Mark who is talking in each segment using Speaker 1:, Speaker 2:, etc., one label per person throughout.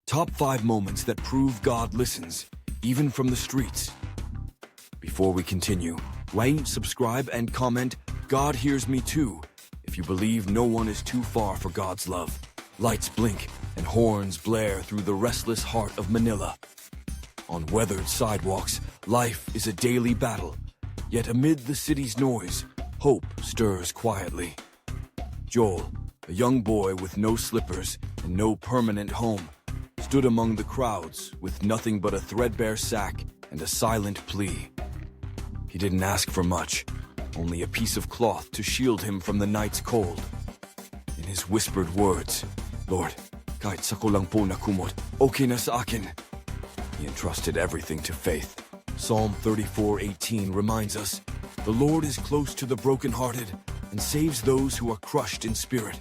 Speaker 1: Top 5 moments that prove God listens, even from the streets. Before we continue, like, subscribe, and comment, God hears me too, if you believe no one is too far for God's love. Lights blink and horns blare through the restless heart of Manila. On weathered sidewalks, life is a daily battle. Yet amid the city's noise, hope stirs quietly. Joel, a young boy with no slippers and no permanent home, stood among the crowds with nothing but a threadbare sack and a silent plea. He didn't ask for much, only a piece of cloth to shield him from the night's cold. In his whispered words, "Lord, kahit sako lang po nakumot, okay na sa akin." He entrusted everything to faith. Psalm 34:18 reminds us, "The Lord is close to the brokenhearted and saves those who are crushed in spirit."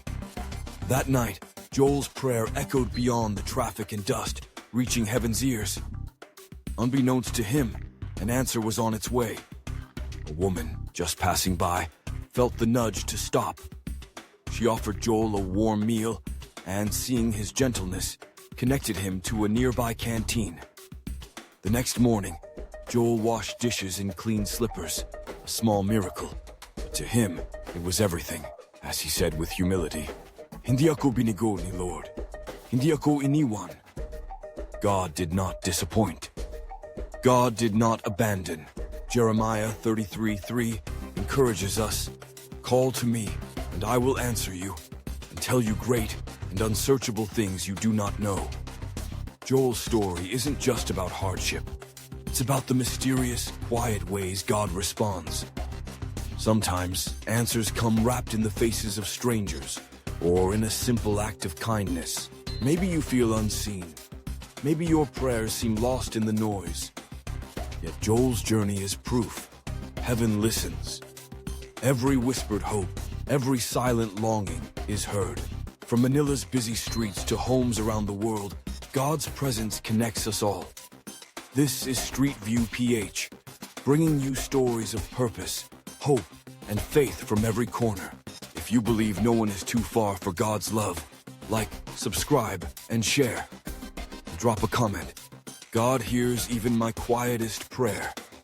Speaker 1: That night, Joel's prayer echoed beyond the traffic and dust, reaching heaven's ears. Unbeknownst to him, an answer was on its way. A woman, just passing by, felt the nudge to stop. She offered Joel a warm meal and, seeing his gentleness, connected him to a nearby canteen. The next morning, Joel washed dishes in clean slippers, a small miracle. But to him, it was everything, as he said with humility, "Hindi ako binigo ni Lord. Hindi ako iniwan." God did not disappoint. God did not abandon. Jeremiah 33:3 encourages us, "Call to me, and I will answer you, and tell you great and unsearchable things you do not know." Joel's story isn't just about hardship. It's about the mysterious, quiet ways God responds. Sometimes, answers come wrapped in the faces of strangers, or in a simple act of kindness. Maybe you feel unseen. Maybe your prayers seem lost in the noise. Yet Joel's journey is proof. Heaven listens. Every whispered hope, every silent longing is heard. From Manila's busy streets to homes around the world, God's presence connects us all. This is Street View PH, bringing you stories of purpose, hope, and faith from every corner. If you believe no one is too far for God's love, like, subscribe, and share. Drop a comment. God hears even my quietest prayer.